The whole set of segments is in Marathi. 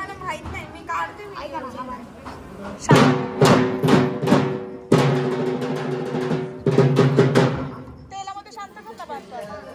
मला माहित नाही मी काढते मी तेलामध्ये शांत करता बांधतो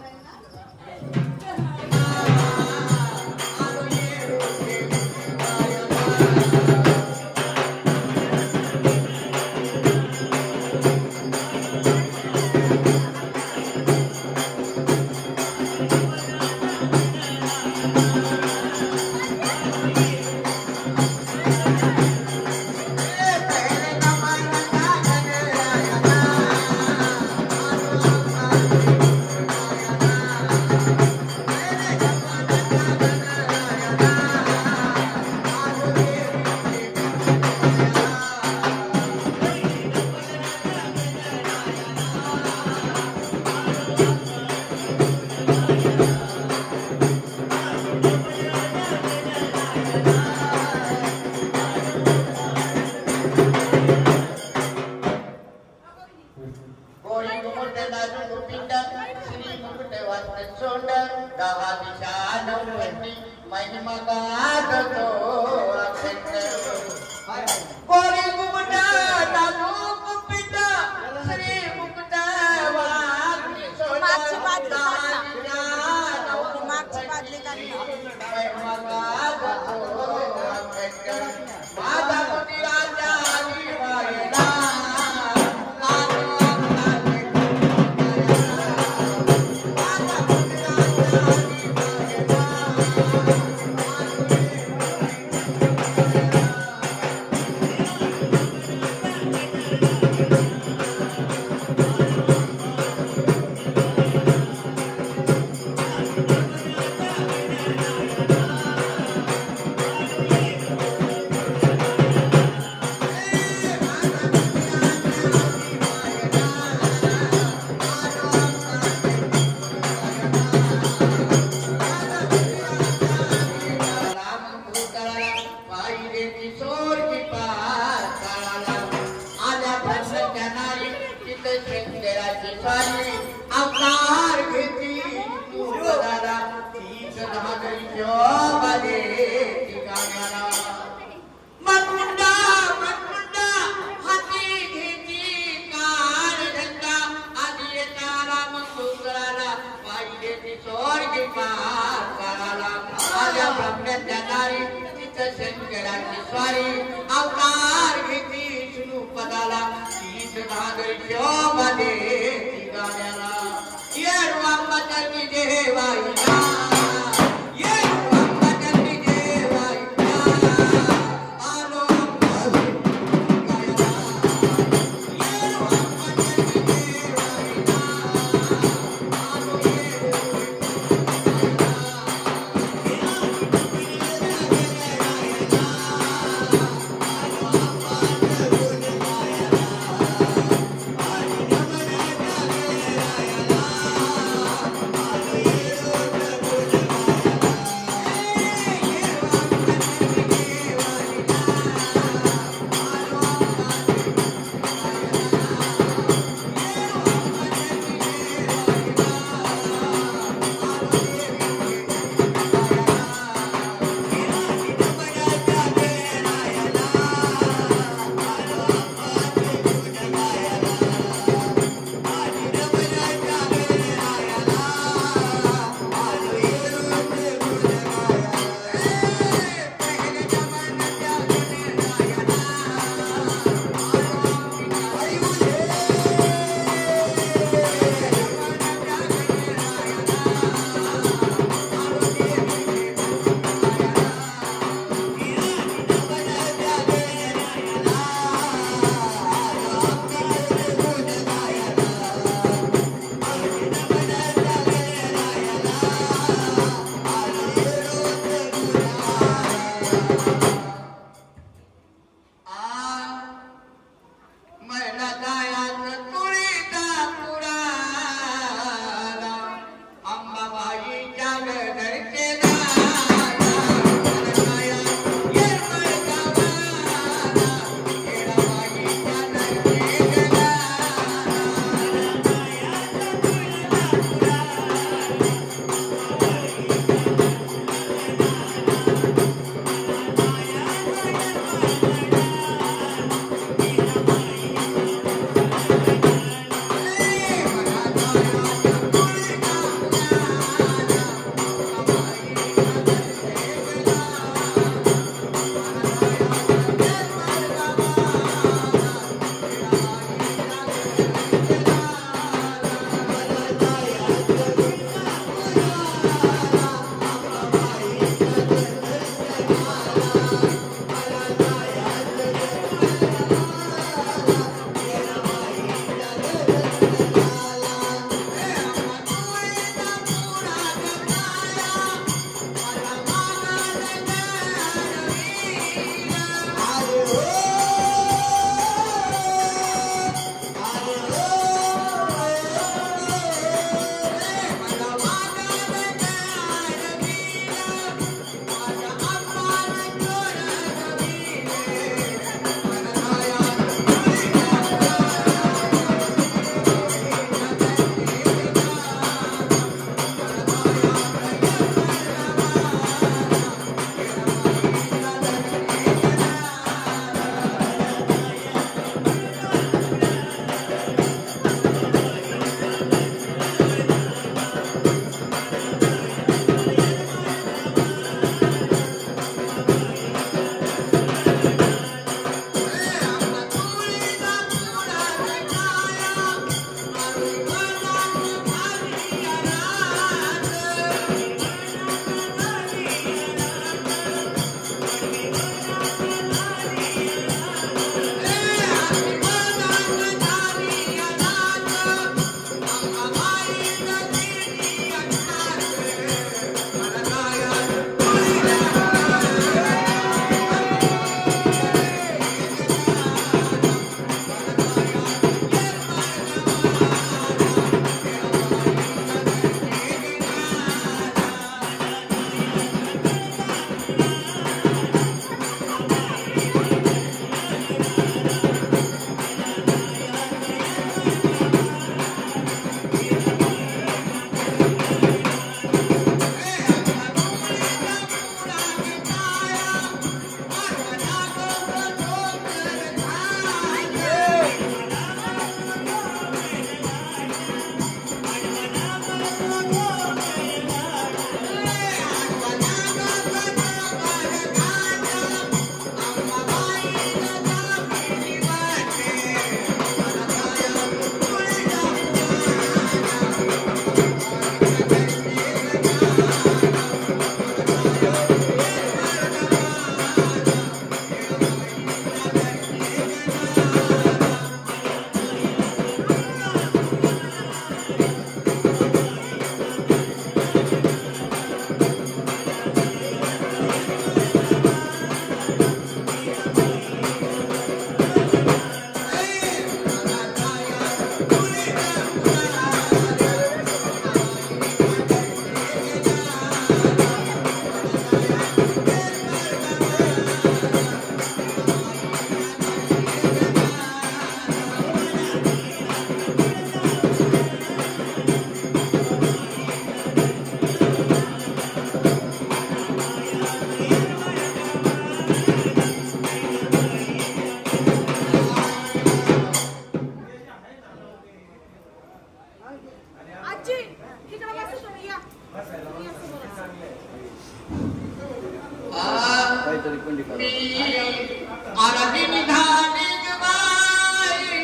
आरती निघाली ग बाई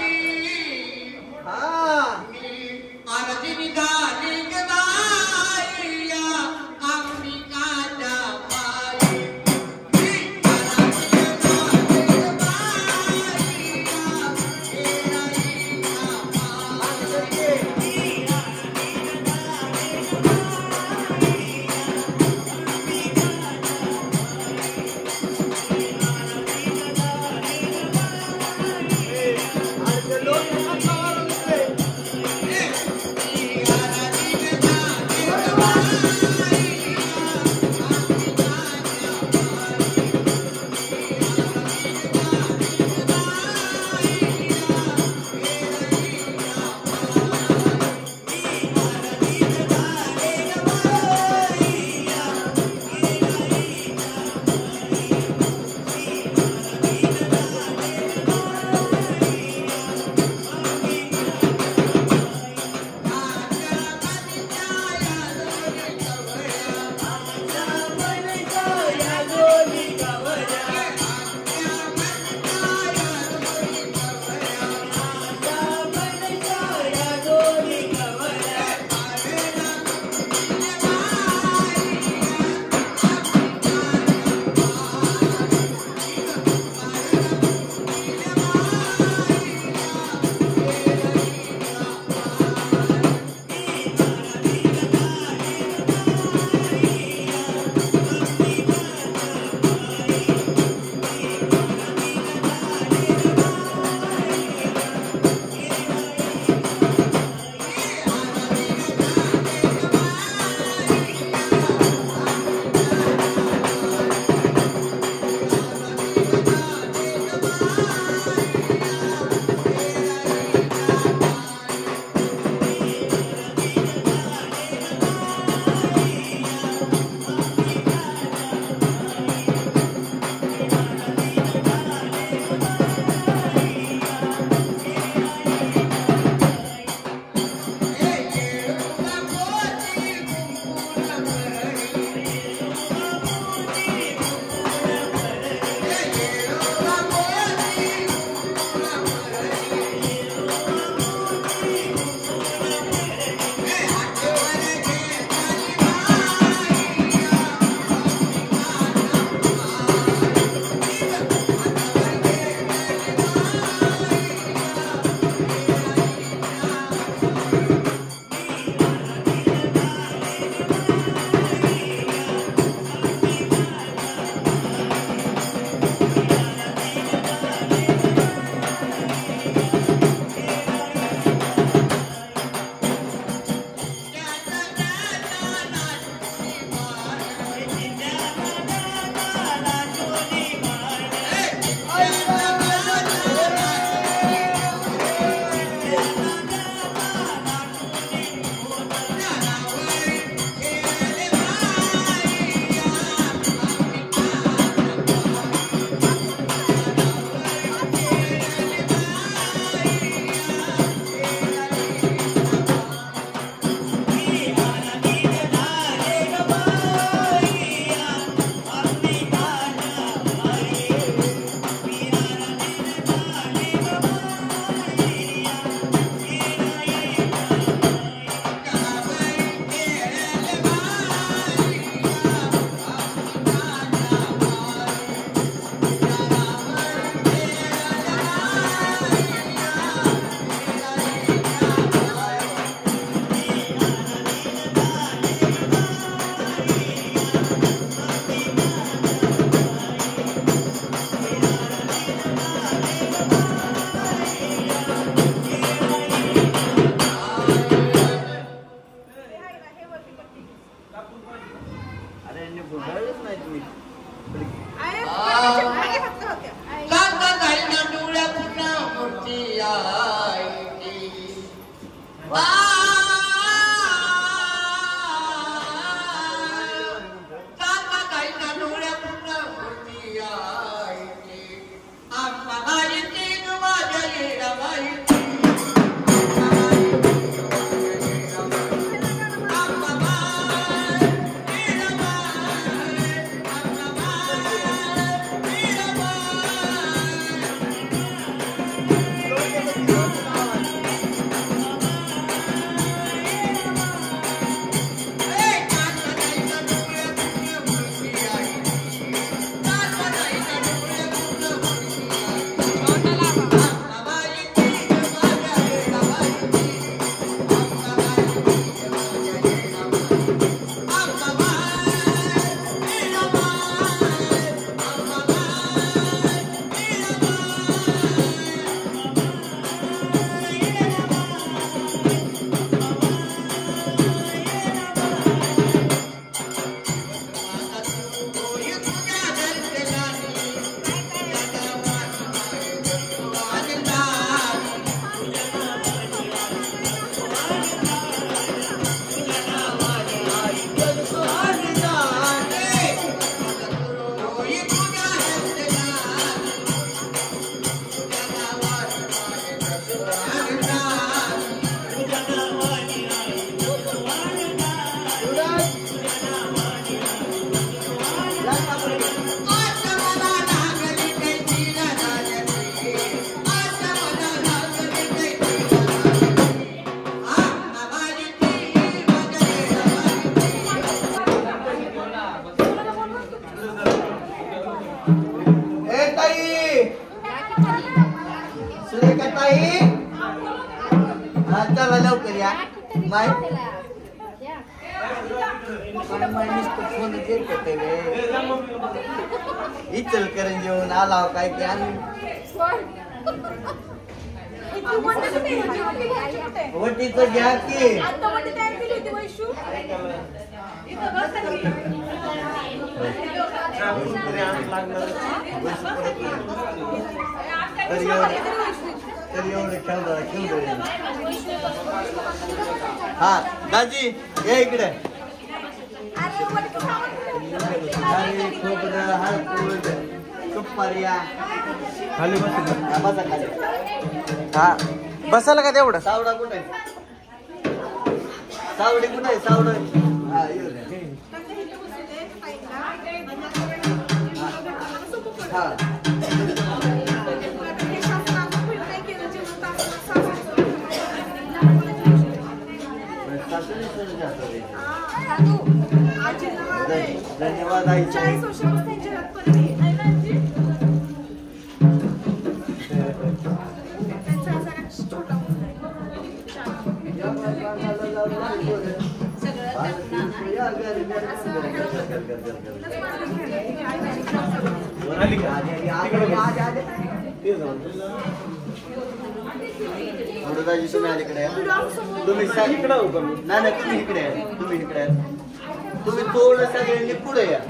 आरती निघाली ग बाई या अंबिकाच्या पायी ए ताई सुरेखा ताई हा चला लवकर या माय फोन केले इचल करून जेवण आला काय की आणि वटीचं घ्या की हा दाजी या इकडे खाली हा बसायला का तेवढं सावडा कुठे सावडी कुठे आहे सावड हा धन्यवाद दाजी तुम्ही अलीकडे तुम्ही नाही तुम्ही इकडे तुम्ही इकडे तुम्ही थोडं सगळ्यांनी पुढे या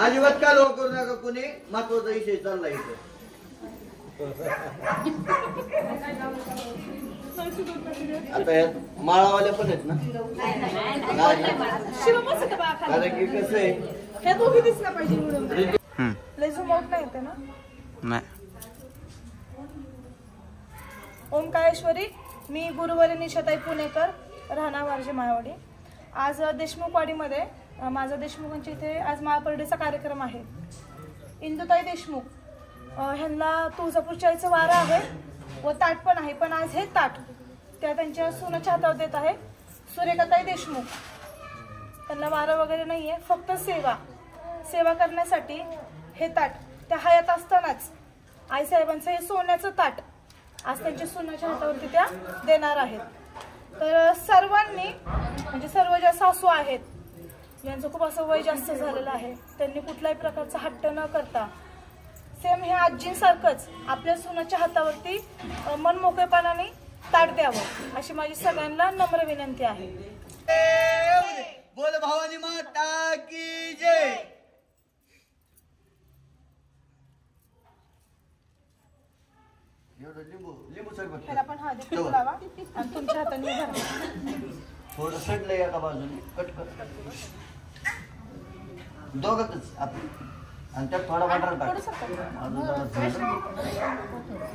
अजिबात काल करू नका कुणी महत्वाचा विषय चालला इथे आता यात माळावाल्या पण आहेत ना कारण की कसं आहे ओंकारेश्वरी मी गुरुवारी निशाताई पुणेकर राहणार वारजे माळवाडी. आज देशमुखवाडीमध्ये माझा देशमुखांच्या इथे आज माळपर्डीचा कार्यक्रम आहे. इंदुताई देशमुख ह्यांना तुळजापूरच्या आईचं वारं आहे व ताट पण आहे, पण आज हे ताट त्या त्यांच्या सुनाच्या हातावर देत आहे. सुरेखाताई देशमुख त्यांना वारं वगैरे नाही आहे, फक्त सेवा करण्यासाठी हे ताट त्या हयात असतानाच आईसाहेबांचं हे सोन्याचं ताट आज त्यांच्या सुनाच्या हातावरती त्या देणार आहेत. तर सर्वांनी म्हणजे सर्व ज्या सासू आहेत ज्यांचं खूप असं वय जास्त झालेलं आहे त्यांनी कुठल्याही प्रकारचा हट्ट न करता सेम हे आजींसारखंच आपल्या सुनाच्या हातावरती मनमोकळेपणाने ताट द्यावं अशी माझी सगळ्यांना नम्र विनंती आहे. बोल भवानी माता की जय. लिंबू सरबत त्याला पण हळदी कुंकू लावा आणि तुमच्या हाताने भरा. थोडं सडलं एका बाजूने कट कर दोघतच आपण आणि त्यात थोडा वाटर टाक.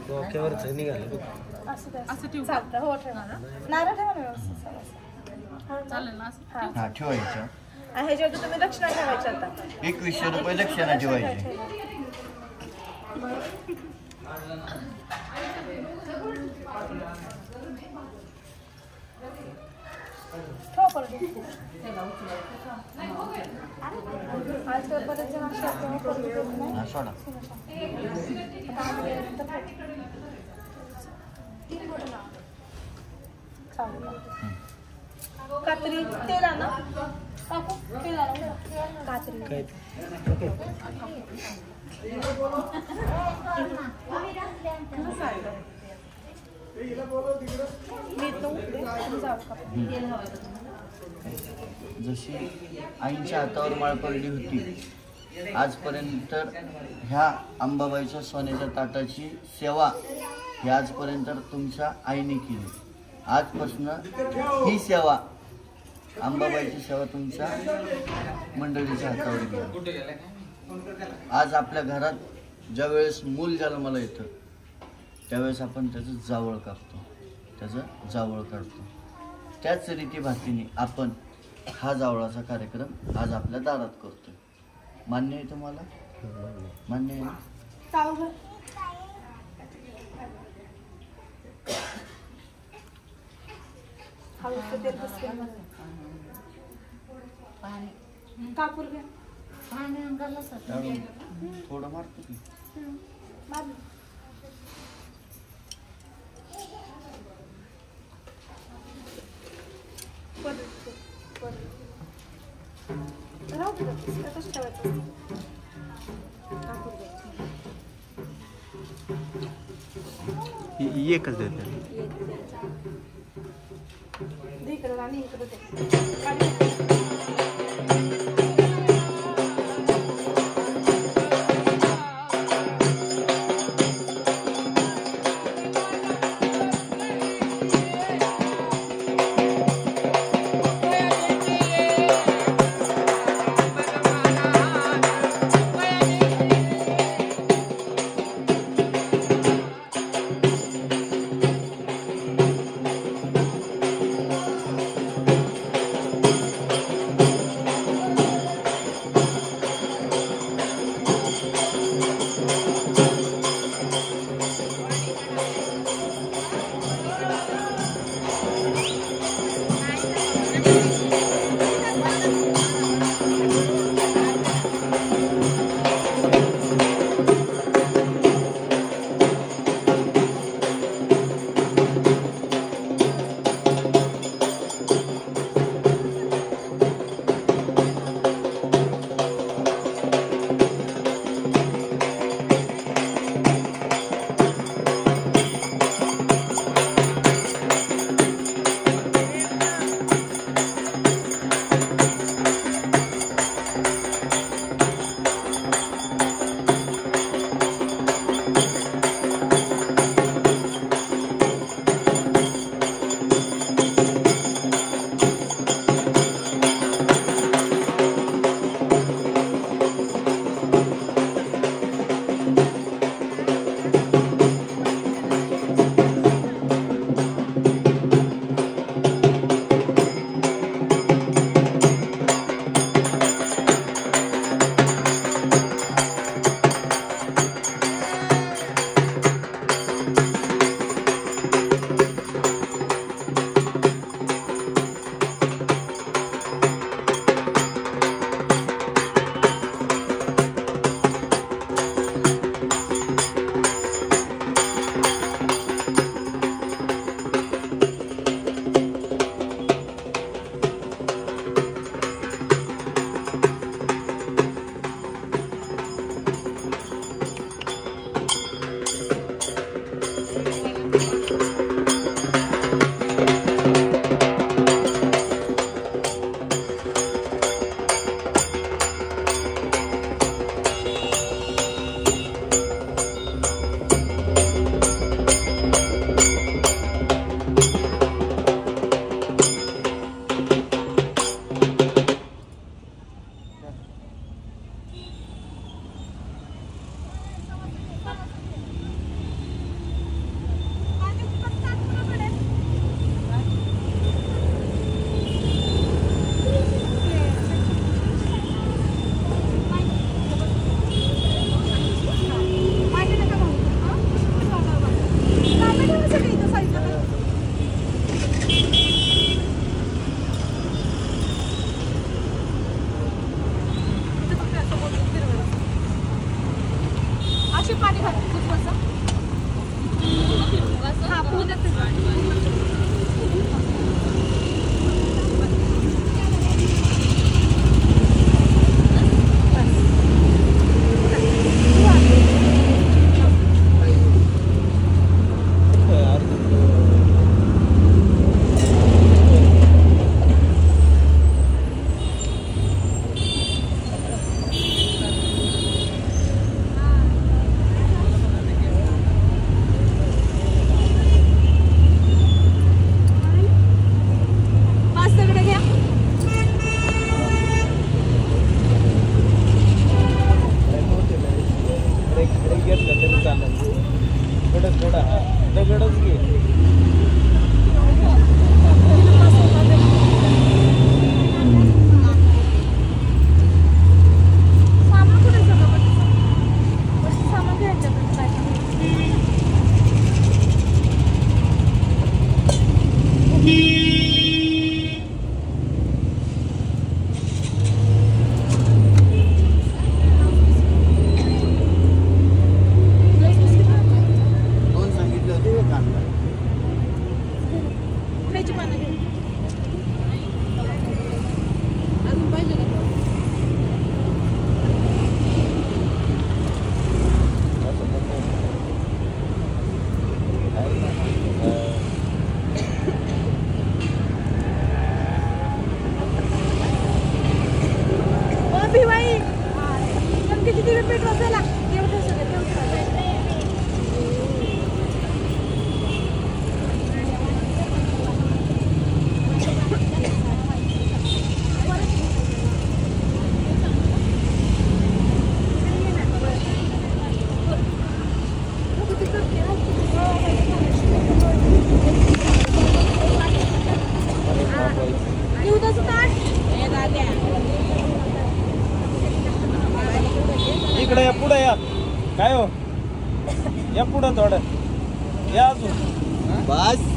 डोक्यावरच निघालं असं ठेवू चालतं. हो ठेवा ना, नारळ ठेवा ना व्यवस्थित चालेल ना. हा ठेवायचं. ह्याच्यावरती तुम्ही दक्षिणा ठेवायची. आता 2100 रुपये दक्षिणा ठेवायची. आजकाल बरेच जण सोडा कात्री तेल ना काकू तेल कात्री जशी आईच्या हातावर माळ पडली होती आजपर्यंत ह्या अंबाबाईच्या सोन्याच्या ताटाची सेवा ही आजपर्यंत तुमच्या आईने केली. आजपासून ही सेवा अंबाबाईची सेवा तुमच्या मंडळीच्या हातावर घ्या. आज आपल्या घरात ज्यावेळेस मूल जन्माला येतं त्यावेळेस आपण त्याचं जावळ काढतो. त्याच रीतीभातीने आपण हा जावळाचा कार्यक्रम आज आपल्या दारात करतोय. मान्य आहे तुम्हाला? मान्य आहे ना? कापूर घ्या. त्यावेळी थोडं मारतो की मारलं. राहू दे तसंच ठेवायचं. कापूर घ्यायचं. एकच देते दे इकडं आणि इकडं दे. काढ. पेटवा चला एवढं सगळं ठेवतो इकडे या पुढे या काय हो या पुढं थोडं या अजून बस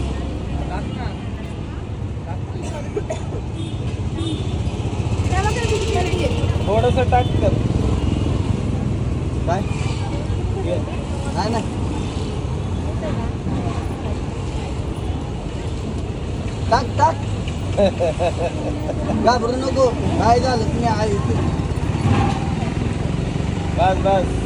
थोडस टाक कर काय ये. नाही नाही टाक टाक घाबरू नको काय झालं तुम्ही आहे बस बस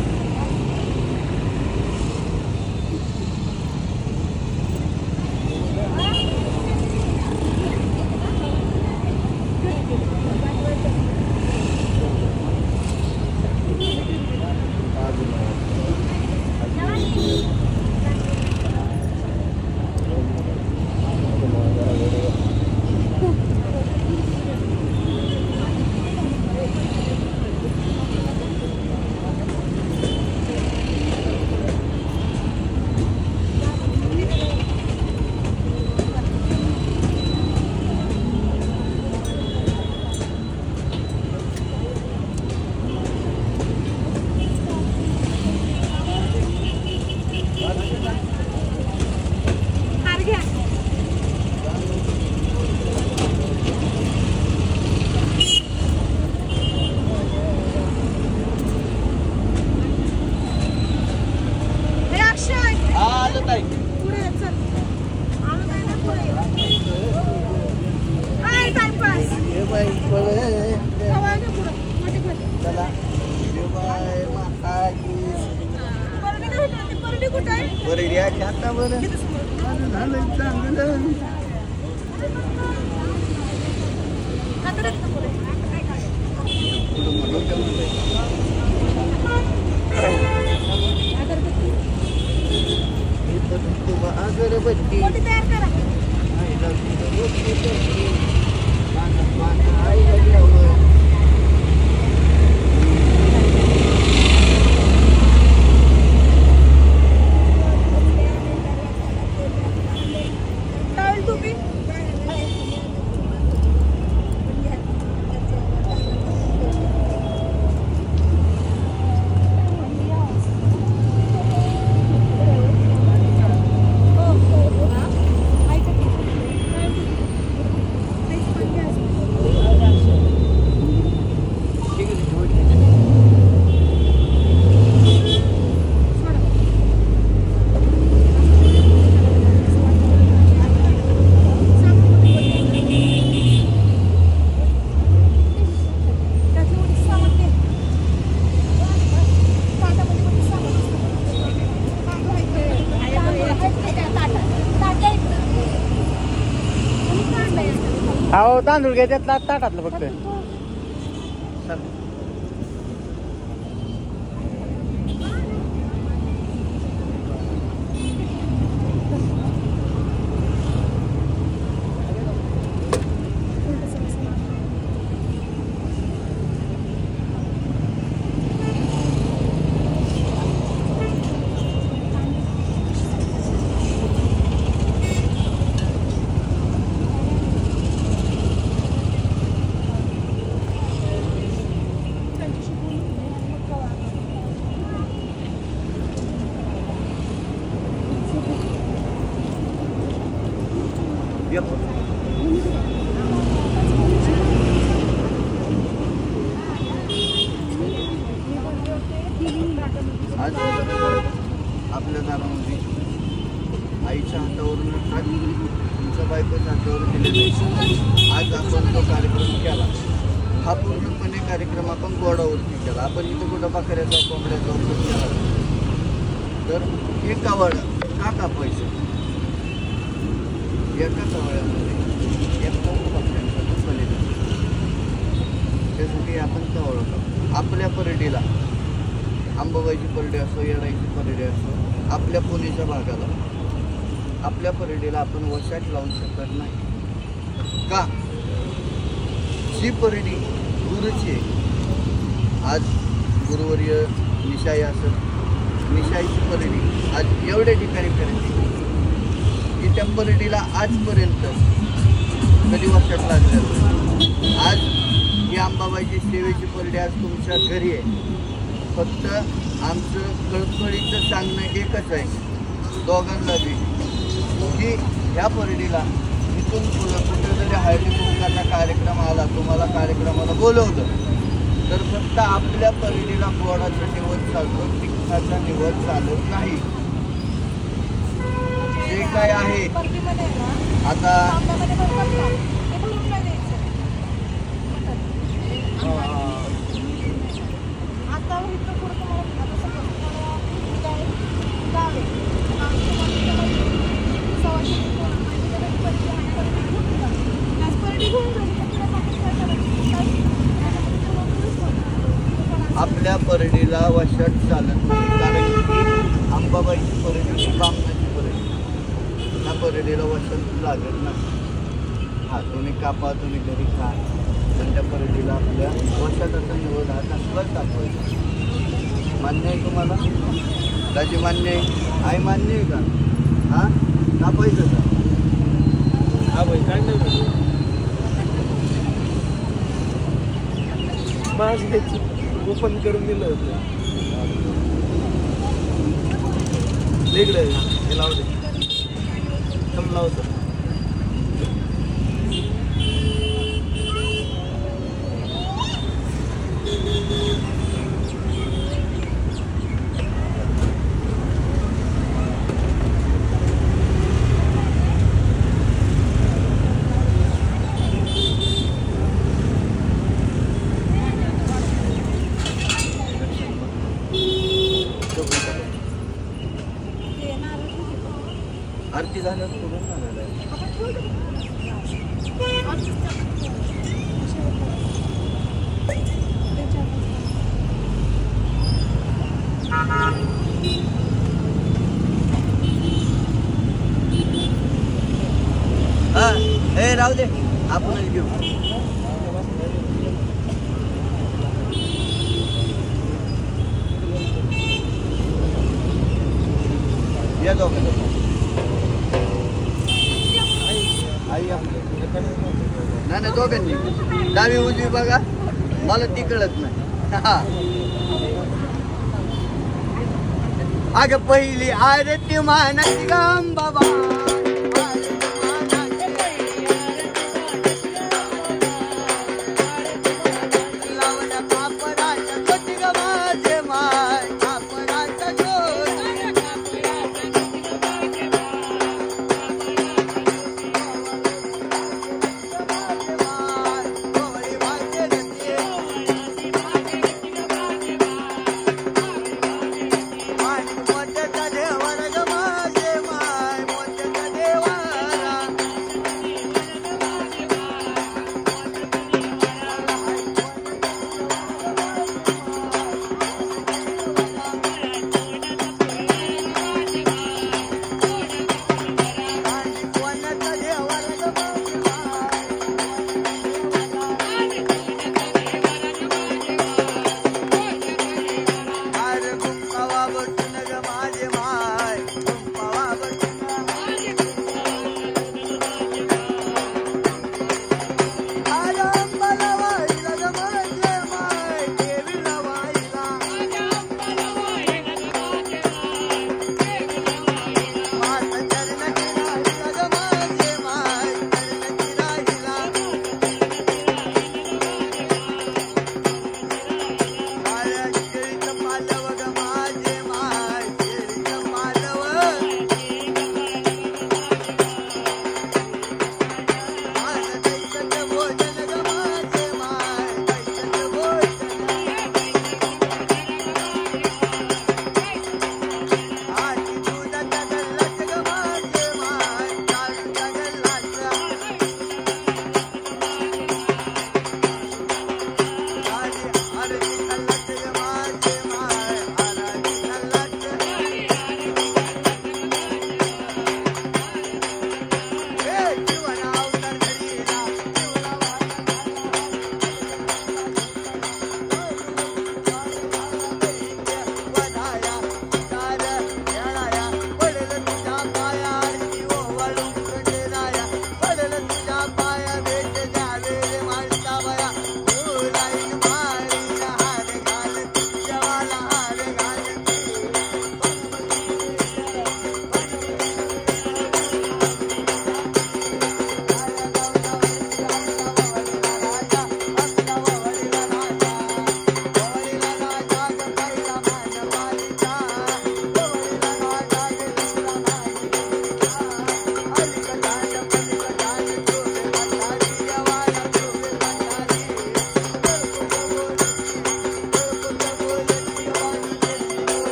बरं या आता बरं अगरबत्ती अहो तांदूळ घ्या त्यातला ताटातलं फक्त आज आपल्या दारामध्ये आईच्या हातावरून आज तुमच्या बायकोच्या हातावरून दिलेला आज आपण तो कार्यक्रम केला. हा पूर्णपणे कार्यक्रम आपण गोडावरती केला. आपण इथं कुठं बकऱ्याचा कोंबड्याचा उपयोग केला तर एका वाड्यात का कापायचं एका कवाळ्यामध्ये एक बकऱ्यांचा बलिदान त्यासाठी आपण कवाळं कापतो. आपल्या परडीला अंबाबाईची परडी असो, येडाईची परडी असो, आपल्या पुणेच्या भागाला आपल्या परडीला आपण वशाट लावू शकत नाही का? ही परडी गुरुची आहे. आज गुरुवर्य निशाई असत, निशाईची परडी आज एवढ्या ठिकाणी फिरते की त्या परडीला आजपर्यंत कधी वशाट लागलं. आज ही अंबाबाईची सेवेची परडी आज तुमच्या घरी आहे. फक्त आमचं कळकळीचं सांगणं एकच आहे दोघांना बी की ह्या परडीला इथून पुढं कुठं जरी हळदी कुंकाचा कार्यक्रम आला, तुम्हाला कार्यक्रमाला बोलवलं तर फक्त आपल्या परडीला गोडाचा निवड चालतो, तिखटाचा निवड चालत नाही. जे काय आहे आता आपल्या परडीला वशाट चालत नाही, कारण की अंबाबाईची परडी बामणाची परडी, त्या परडीला वशाट लागत नाही. हा तुम्ही कापा, तुम्ही घरी खा, पण त्या परडीला आपल्या वशाटाचा निवड हा कसलाच दाखवायचा. मान्य आहे तुम्हाला? दाजी मान्य आहे? आई मान्य आहे का? हा कापायचं का? हा भाई काय नाही माझं ओपन करून दिलं होतं. इकडे हे लावू दे, कम लावतो. आरती झाल्यावर सोडून झालेलं आहे. हा हे राहू दे, आपणच घेऊ. या दोघं नाही दोघांनी डावी उजवी बघा, मला ती कळत नाही. अगं पहिली आरती मानाची गाम बाबा,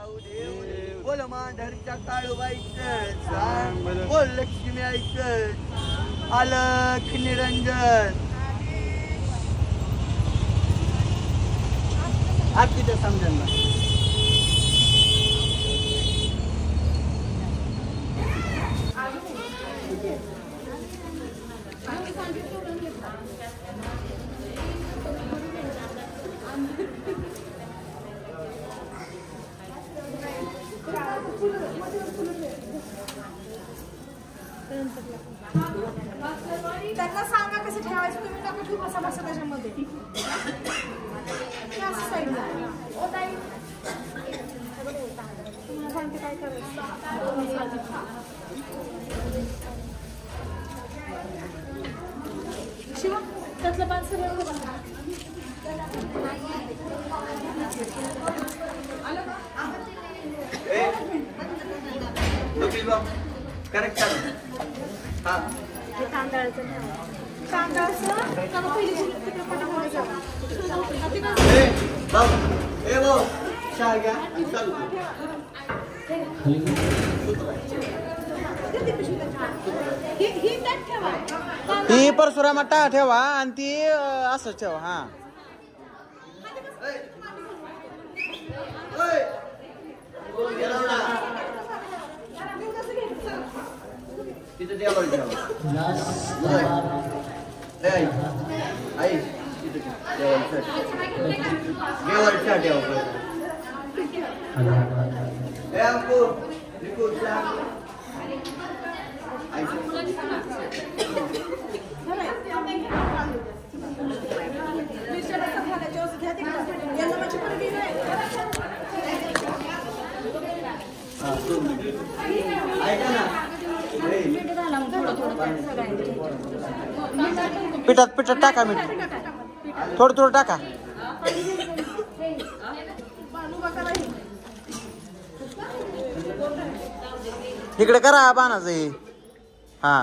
जाऊ दे बोल मांढरच्या काळूबाईचं सांग बोल लक्ष्मी आईचं अलख निरंजन आप तिथं समजन ना त्यांना सांगा कसं ठेवायचं तुम्ही नका ठेवू बसा बसा त्याच्यामध्ये असं साईडला तुम्हाला सांगते काय करायचं शिवा त्यातलं पान सगळं करेक्ट हा तांदळाचं पहिली भाऊ चहा घ्या चालू ही परशुरामात टाळ ठेवा आणि ती असंच ठेवा. हा तिथं देवाला ठेवा आई तिथं देवाला चहा ठेवा पिठात टाका मीठ थोडं टाका. इकडे करा बाणाचं हे. हा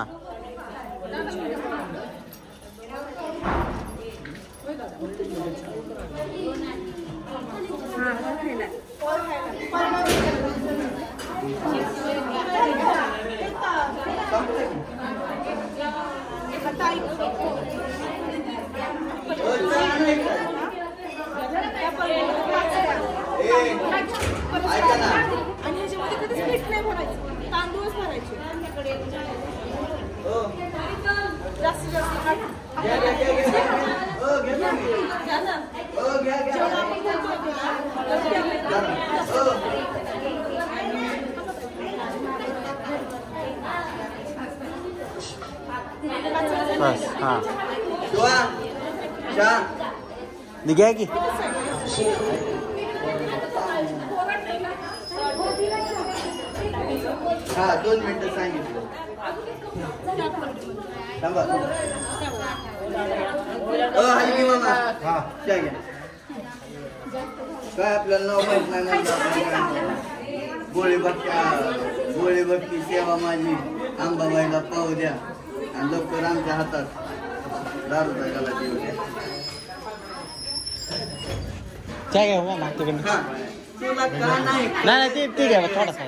आणि ह्याच्यामध्ये कधीच पीठ नाही भरायचं तांदूळच भरायचे जास्तीत बस. हा घ्या की हा 2 मिनिटं सांगितलं थांबा हलकी मामा चहा घ्या काय आपल्याला नाव माहित नाही गोळी भक्ती सेवा माझी अंबाबाईला पाहू द्या आणि लवकर आमच्या हातात दारूचा गला देऊ द्या. चहा घ्या मामा तिकडनं. हा तुला का नाही नाही ते घ्या थोडासा.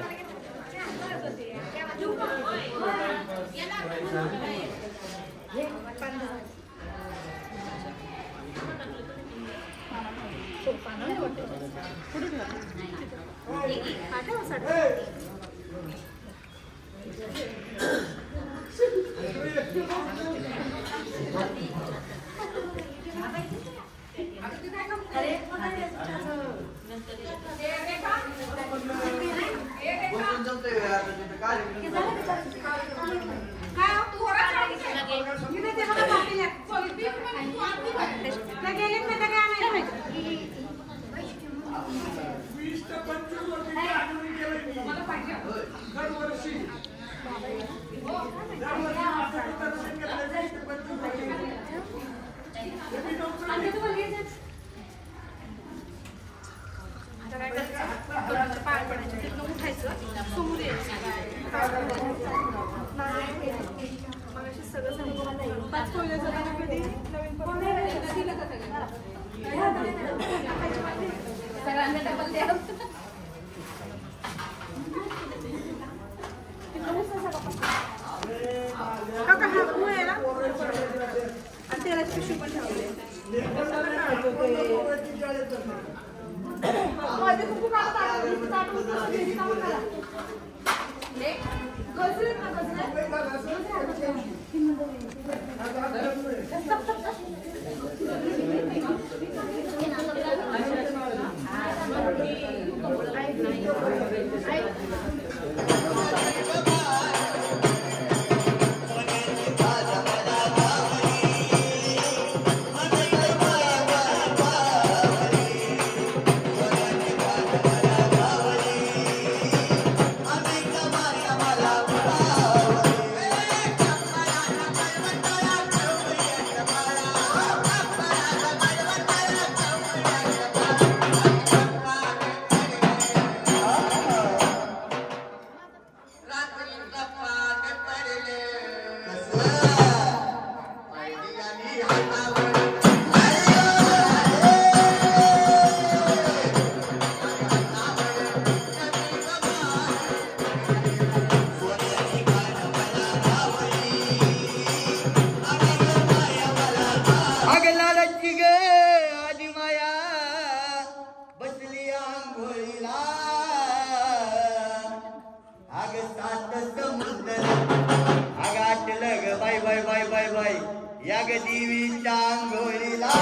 या ग देवीच्या अंघोळीला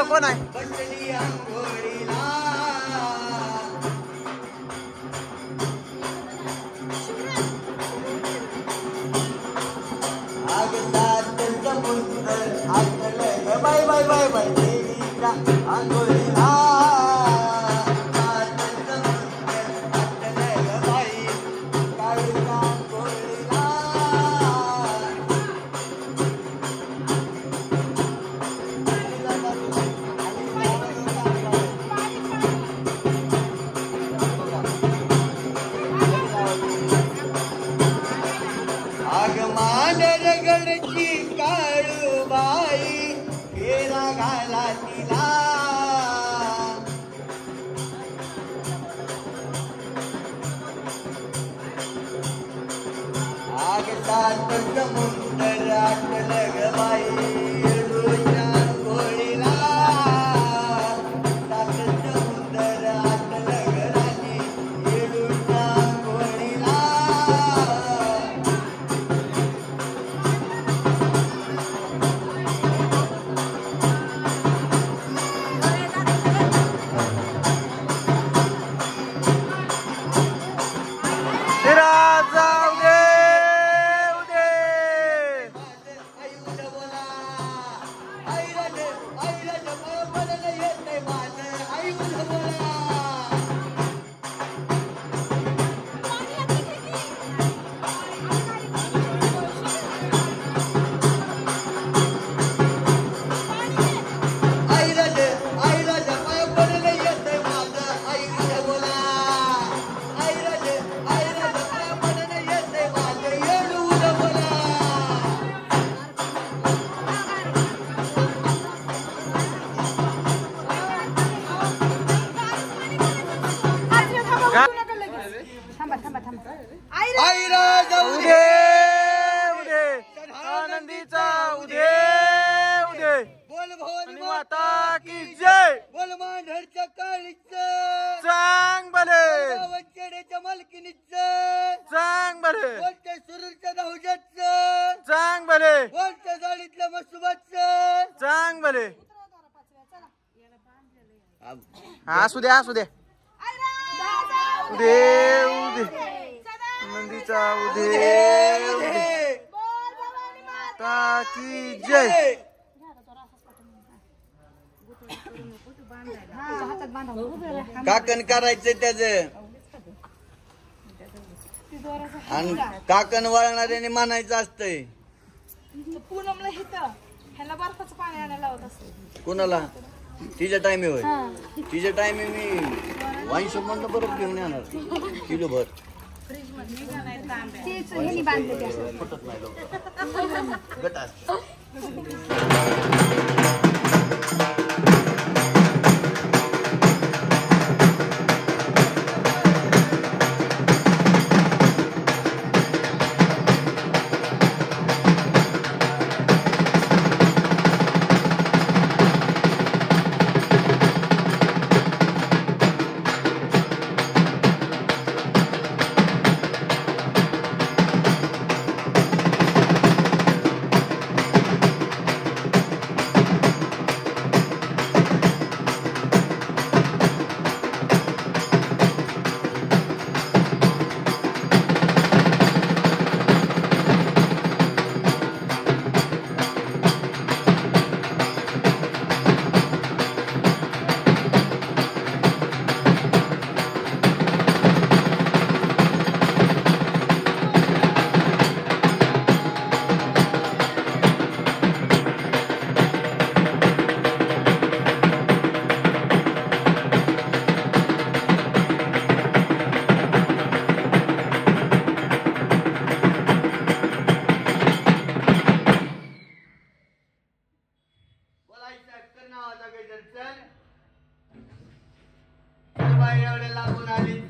कोण आहे? बाय बाय बाय बाय देवीच्या अंघोळीला काळूबाई फेरा घाला तिला आग सात समुद्र आटलं ग बाई येळूच्या गोळीला सात समुद्र आटलं ग राणी येळूच्या गोळीला आनंदीचा उदे उदे बोल भवानी माता की जय. बोल मांढरच्या काळीच चांग भले वंचेड्याच्या मालकीनीच चांग भले बोलते सुरूरच्या धावजाच चांग भले बोलते जाळीतल्या मसुबाच चांग भले. असू दे असू दे उदे उदे आनंदीचा उदे उदे माता की जय. काकण करायचं त्याच आणि काकण वळणाऱ्याने मानायचं असतंय. पूनमला हिथं ह्याला बर्फाचं पाणी आणायला लावत असते. कोणाला? तिच्या टायमी होय. तिच्या टायमी मी 250 बरोबर घेऊन येणार किलो भर. तेच ह्यानी बांधले ते असं. फुटत नाही लवकर. गट असतं. एवढे लागून आली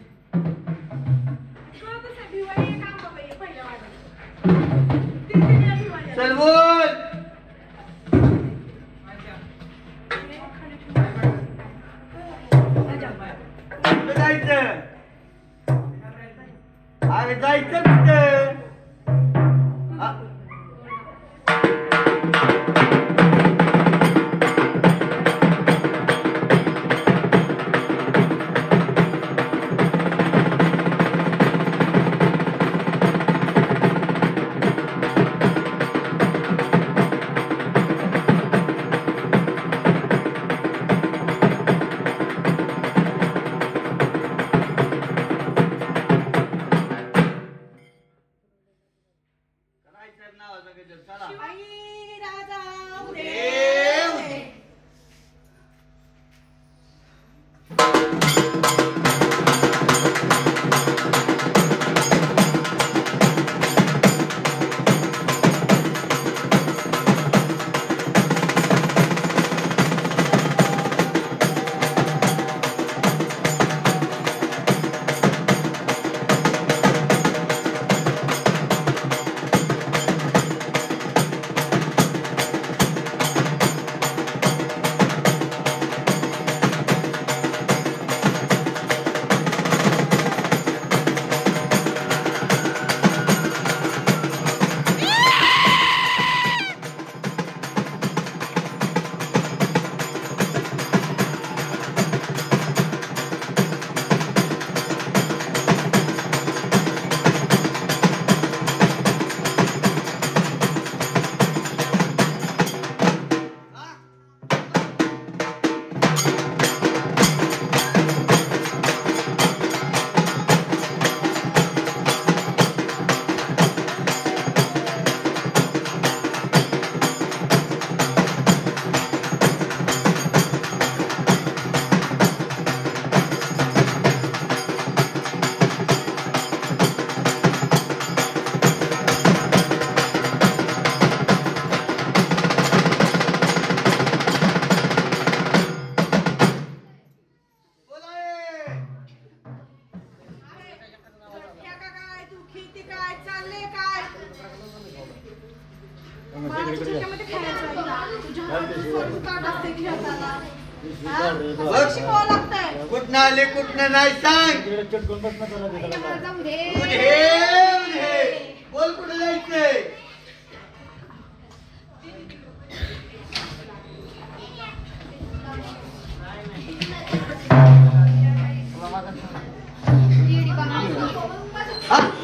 चल बोल कुठं जायचं अरे जायचं कुठं कुठनं आले कुठनं नाही सांग बोल कुठं जायचंय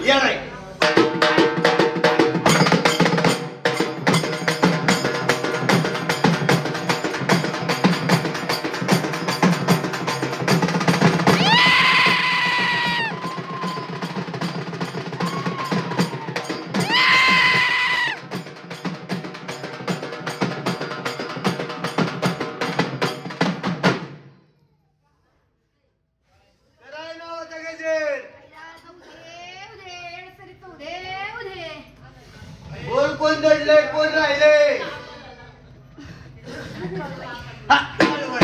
या नाही दडले कोण राहिले हा, बरोबर.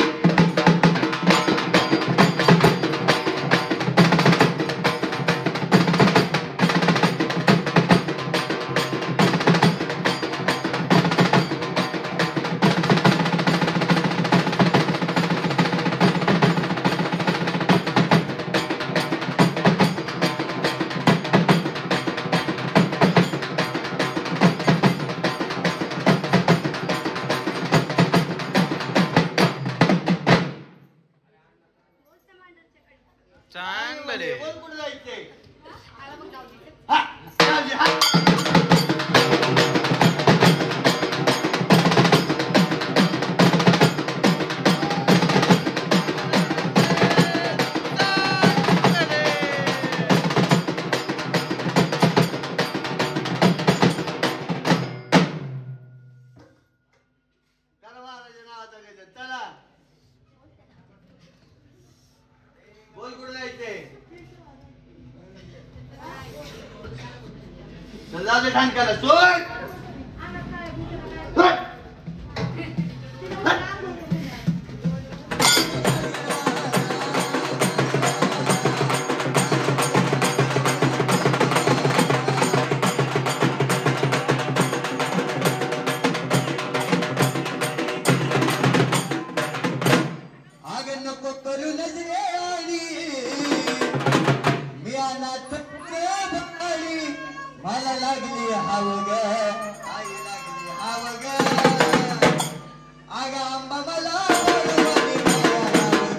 चांगलं रे. कोण कुठं जायचंय हा, राजे, हा. करा महाराजा नावाचा गजर. चला बोल कुठं जायचंय चल जाऊ दे ठाणकाला सोड सोड. आग नको करू नजरे आली मी अनाथ भक्ताली मला लागली हाव ग आई लागली हाव ग आग आंबा मला वाढवाली माया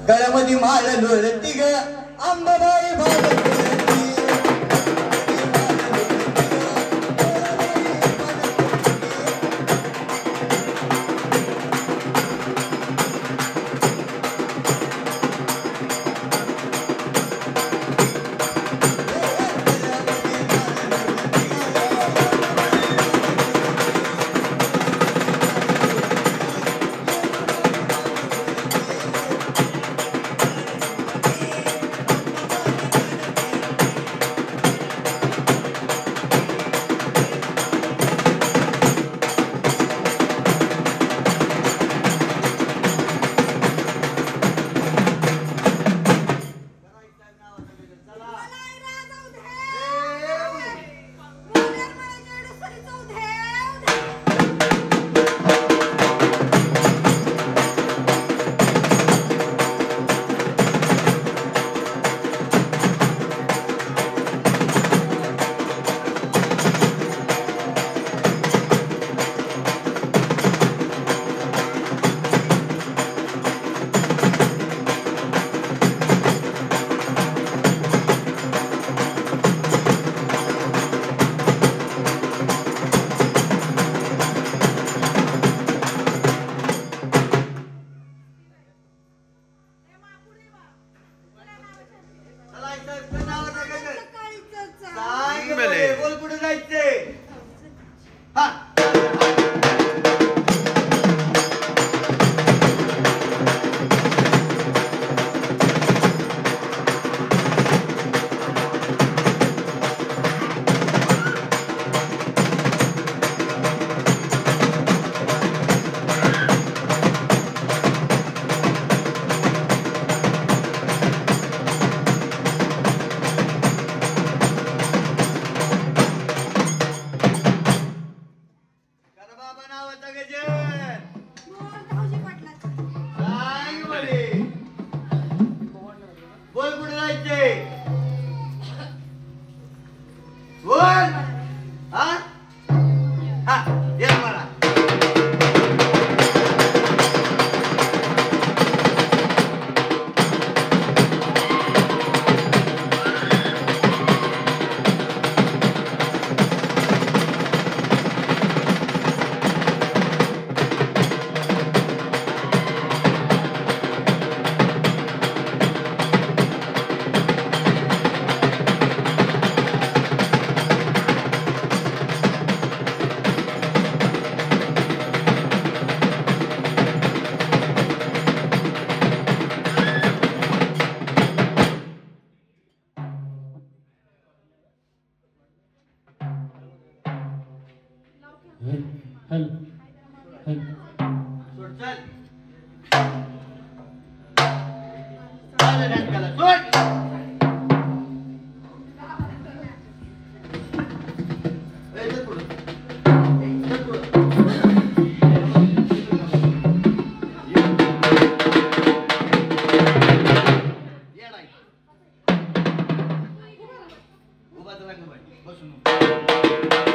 गळ्यामध्ये माळ लोळती ग अंबाबाई भावती बोल कुठे जायचंय हा सोड चल. चालेल नाटकाला, सोड. ए, चल पुढं. चल पुढं. ये नाही. उभाच राहा बाई, बसून नको.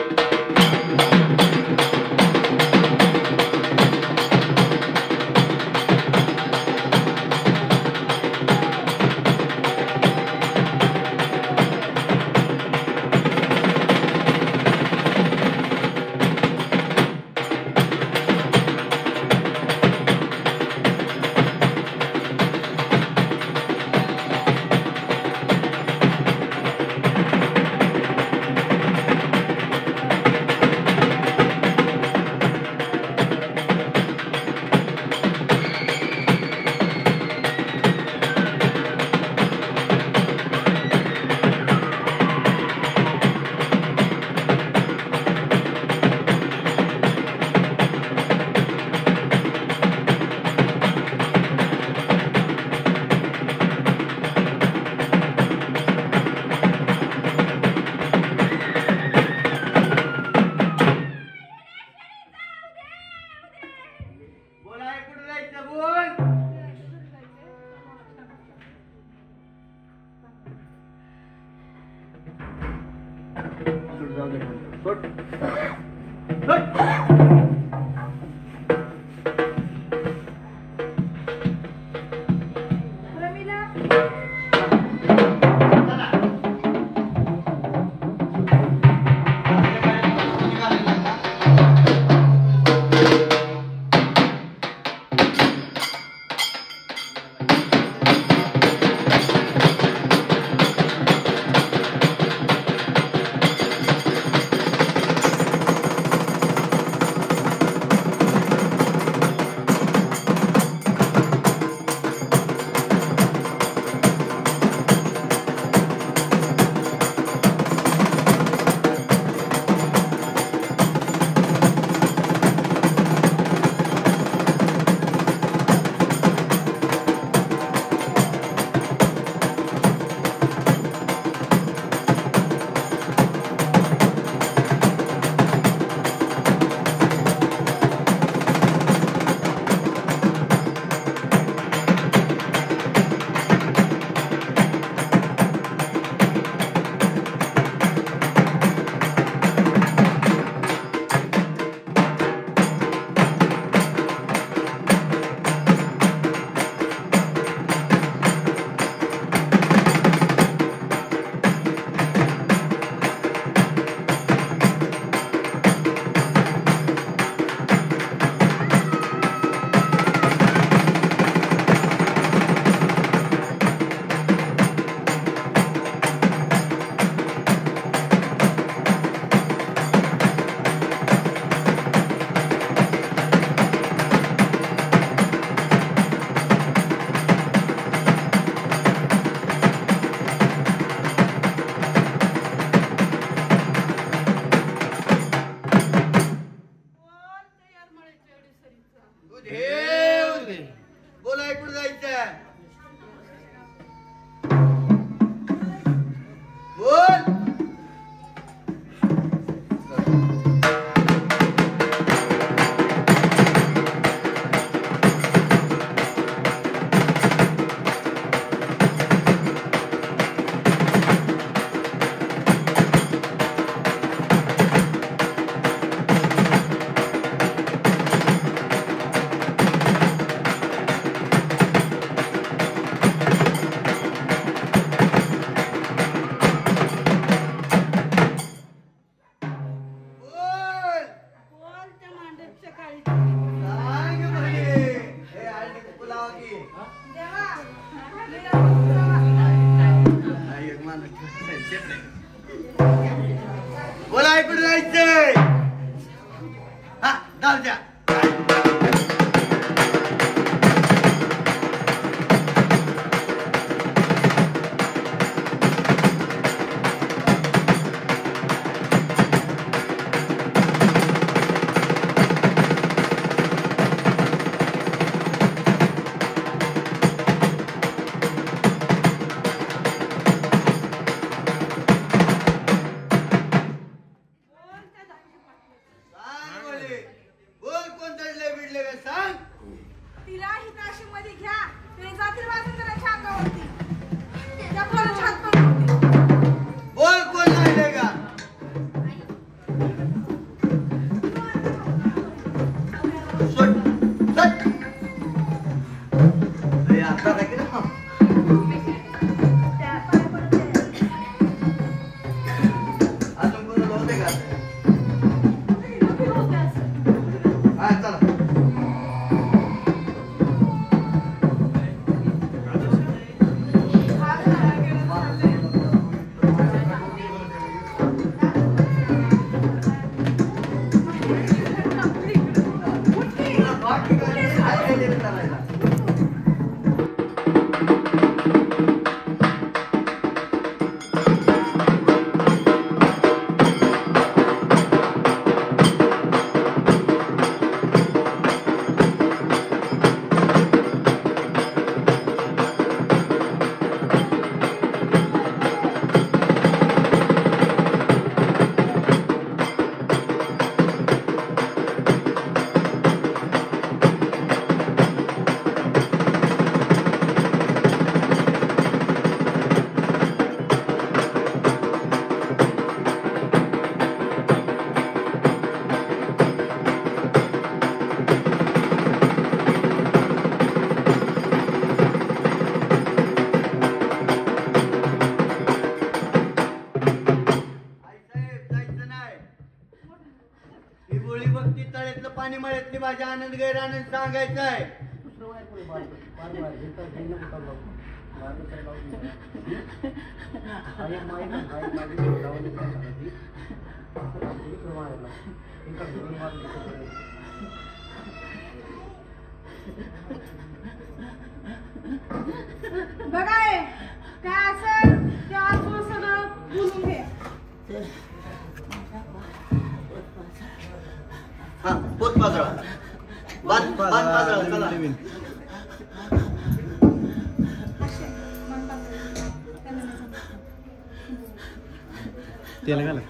बोलाय कुठं जायचं बोल. सोड, जाऊ दे. सोड. सोड. प्रमिला चला. बोलाय कुठं जायचं बोल. बोलाय कुठं जायचंय हा जाऊ द्या. आणि मळ्यातली भाजी आनंद गैरानंद सांगायचं आहे. बघा हे, काय असेल ते आजूबाजू सगळं बोलून घे. हा पोत पाजळा बांध पाजळा चला. तेल घाला.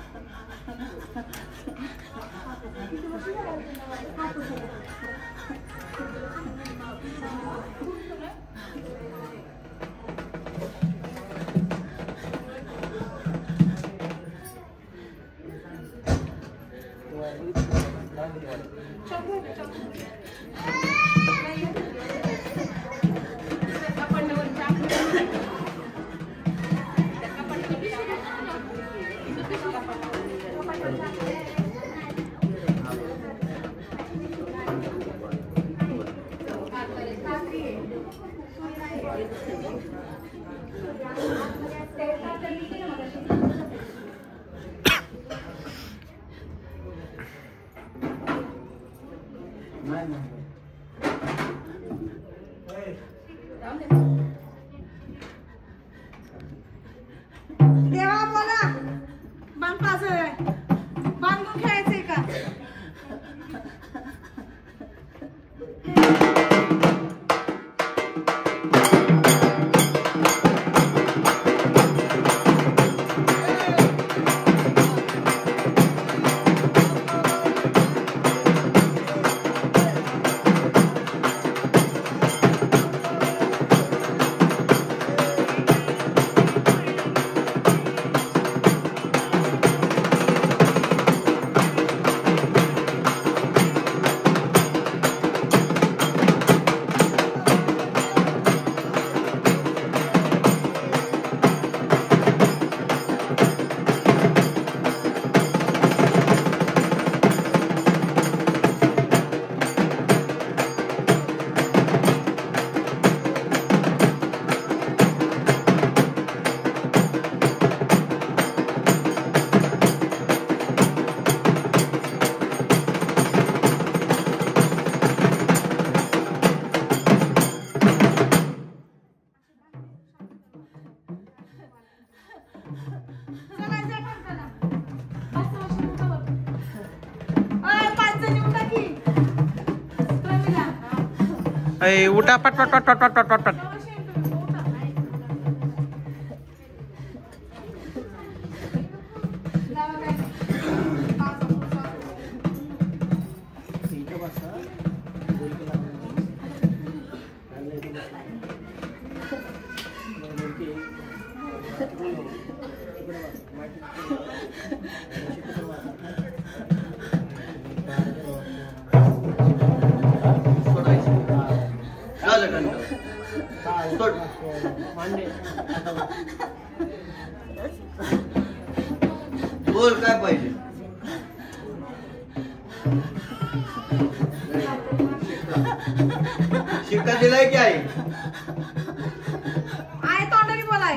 देवा बोला, बांध पाजळ आहे, बांधून खेळायचंय का? उठा पट पट पट पट पट पट पट पट. बोल काय पाहिजे. शिक्का दिलाय की आहे तोंडाने बोलाय.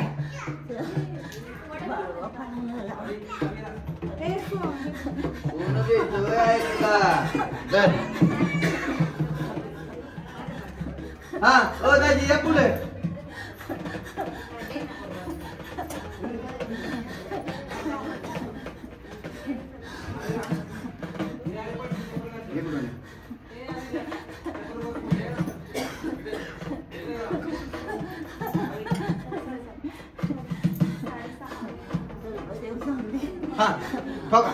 हा ओ दाजी या पुढे. हा बघा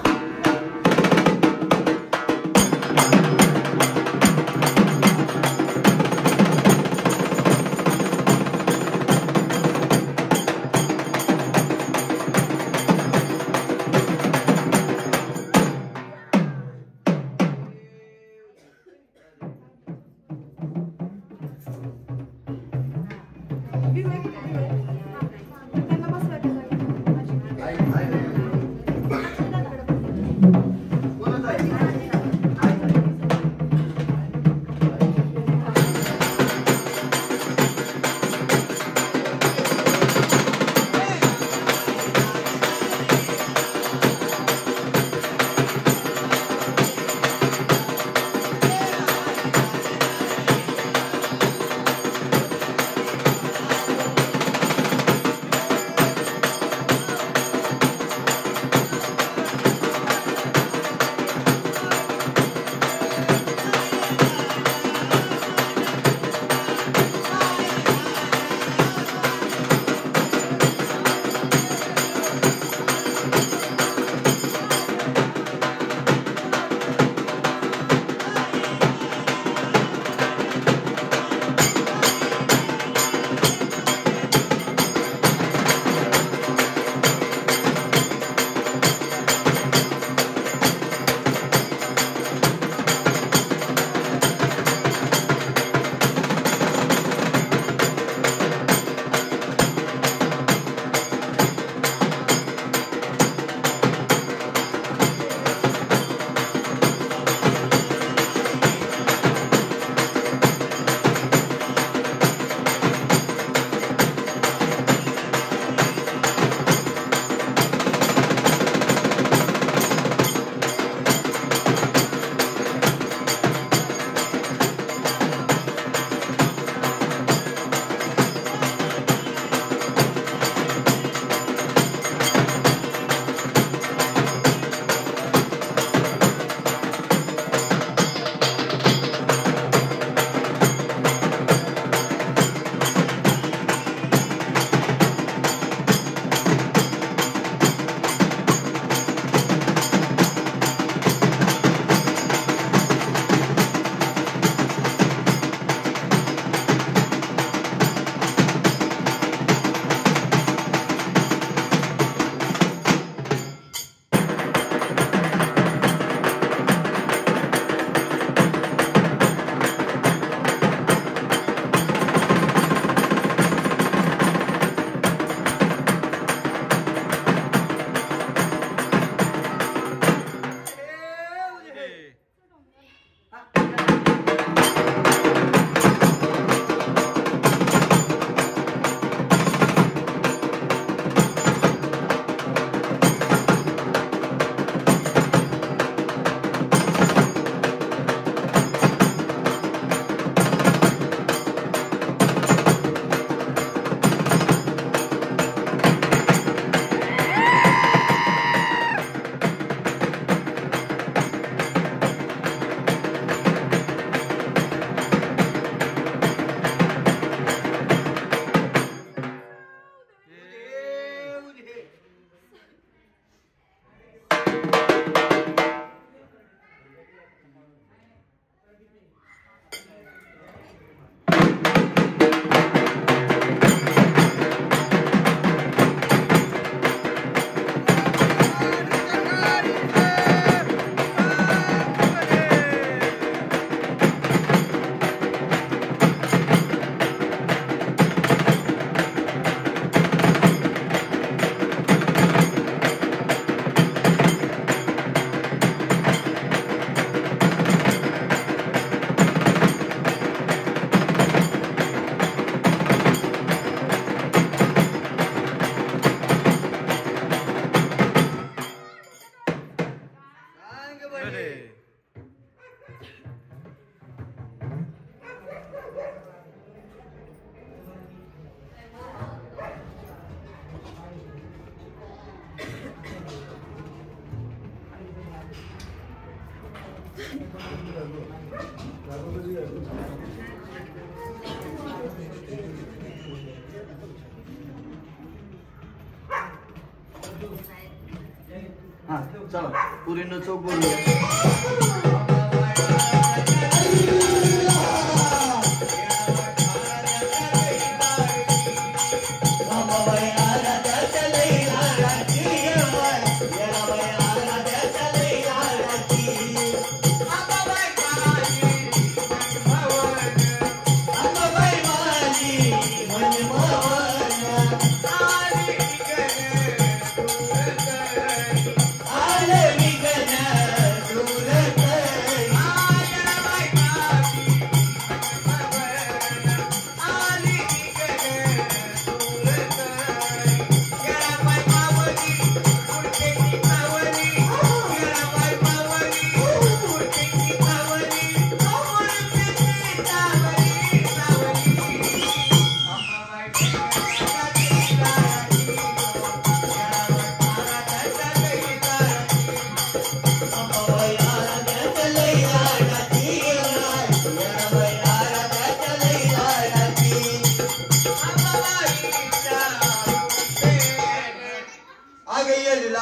हा चला पुरीनं चौक बोलूया.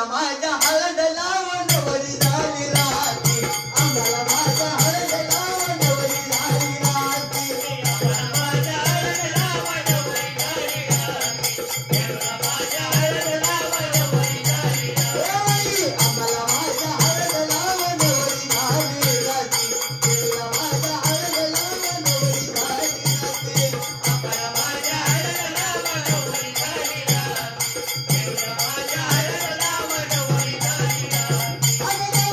माझ्या हळद लावणवरी झाली राती आम्हाला माझ्या हळद लावणवरी झाली राती माझ्या हळद लावणवरी झाली राती माझ्या हळद लावणवरी झाली राती आम्हाला माझ्या हळद लावणवरी झाली राती माझ्या हळद लावणवरी झाली राती आम्हाला माझ्या हळद लावणवरी झाली राती माझ्या हळद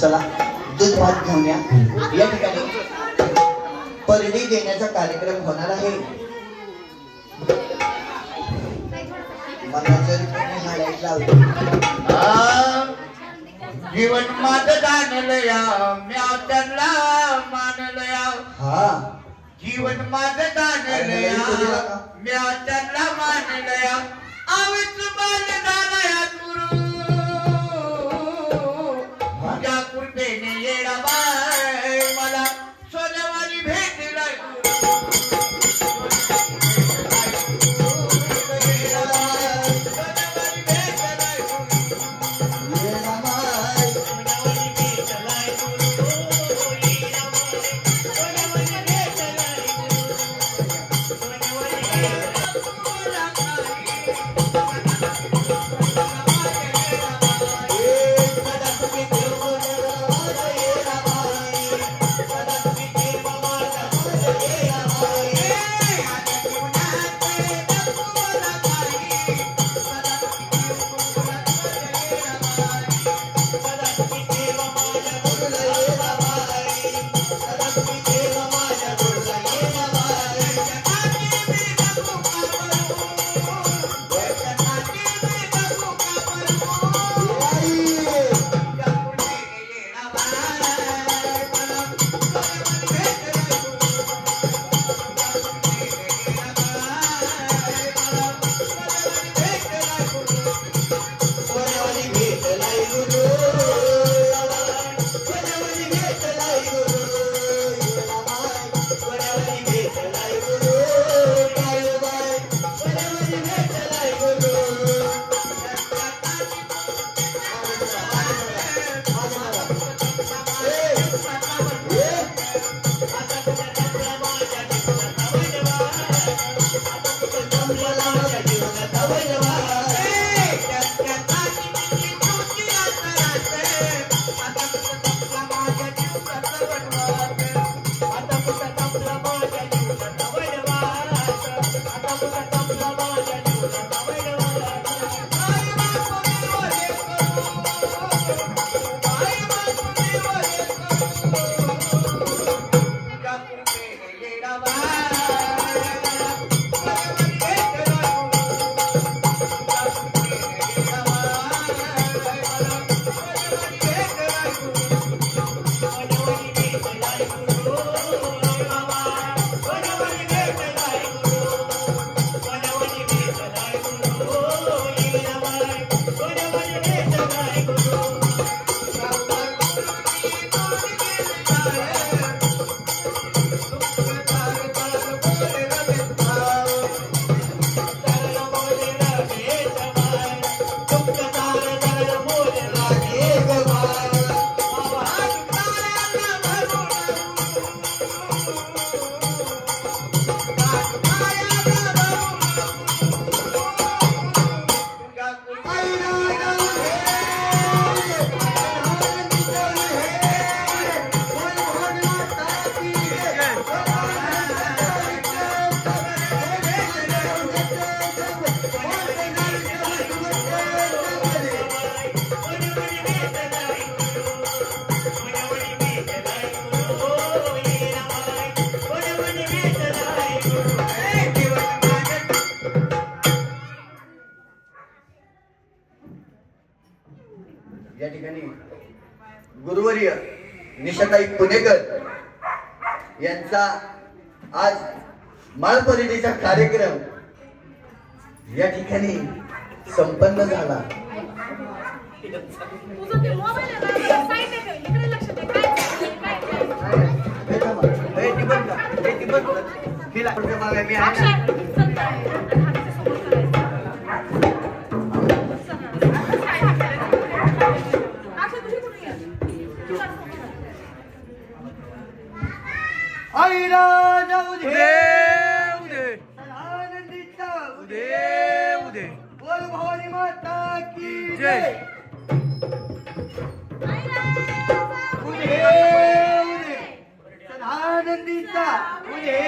चला दूध भात घेऊन या. या ठिकाणी परडी देण्याचा कार्यक्रम होणार आहे. मला जर कोणी हाडायला लावलं जीवन माझं जाणलया म्या त्यांना मानलया. हा जीवन माझं जाणलया म्या त्यांना मानलया. आवच बालदानया गुरु तुझ्या कृपेने येडा बाय मला सोन्यावानी भेटला ये निशाताई पुणेकर यांचा आज माळपर्यटनाचा कार्यक्रम या ठिकाणी संपन्न झाला. तुझं ते मोबाईल आहे ना, साईड नाही ठेव, इकडे लक्ष दे. काय आईला जाऊ दे आनंदीचा उदे बोल भवानी माता की जय. उदे आनंदीचा उदे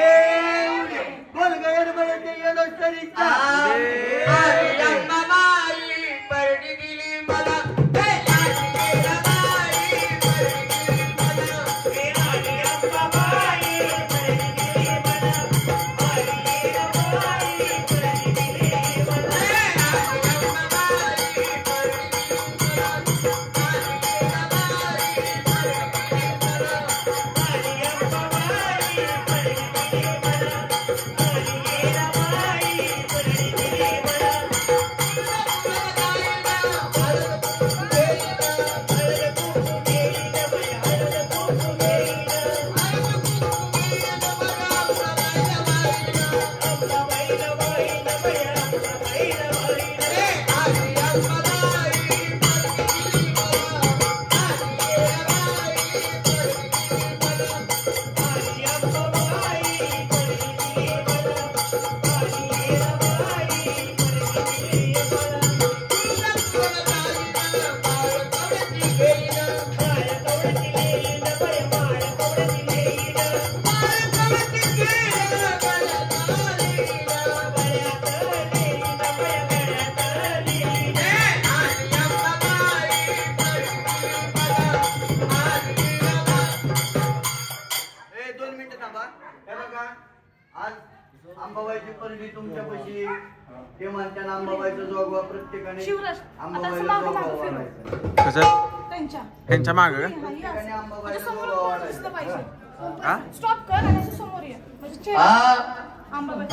बोल गैरबळते येलोसरीचा परडी दिली मला अंबाबाईची परडी तुमच्यापाशी ते म्हणतात अंबाबाईचा जोगवा प्रत्येकाने शिवराज, अंबाबाईला आता जोगवा मागं वाढायचा. त्यांच्या त्यांच्या माग प्रत्येकाने अंबाबाईला जोगवा वाढायचा. स्टॉप कर आणि असं समोर ये म्हणजे चेहरा हा आंबाबाई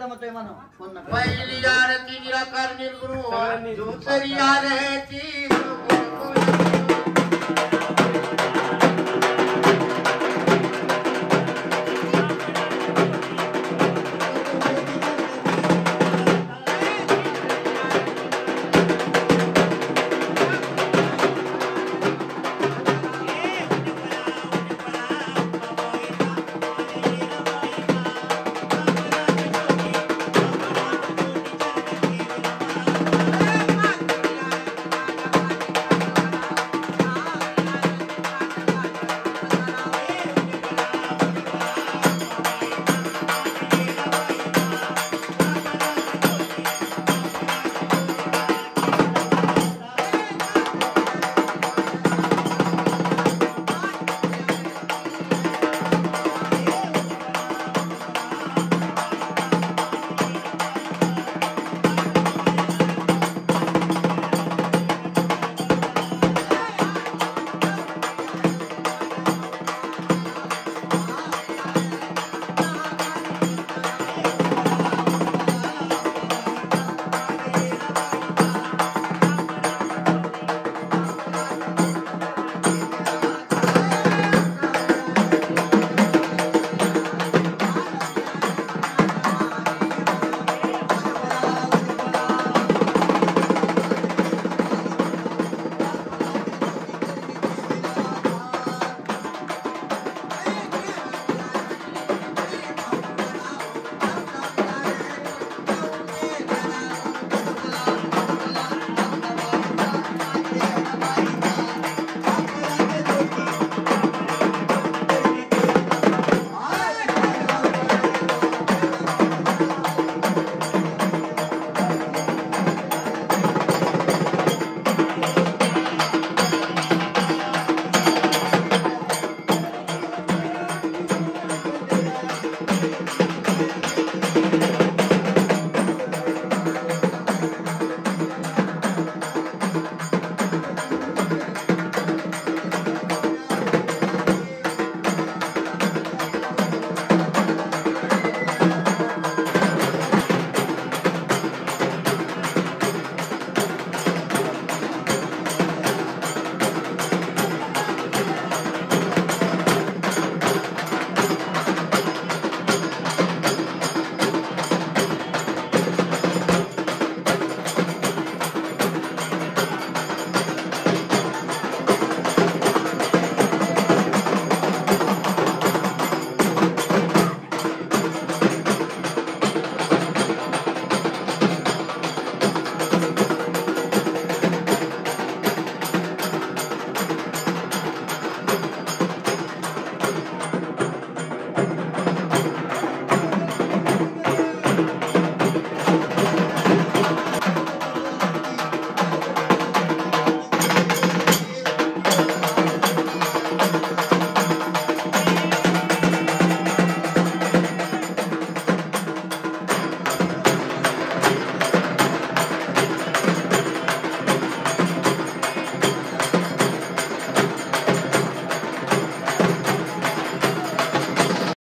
जमतोय म्हणा फोन नका पहिली आरती निराकार निर्गुण दुसरी आरती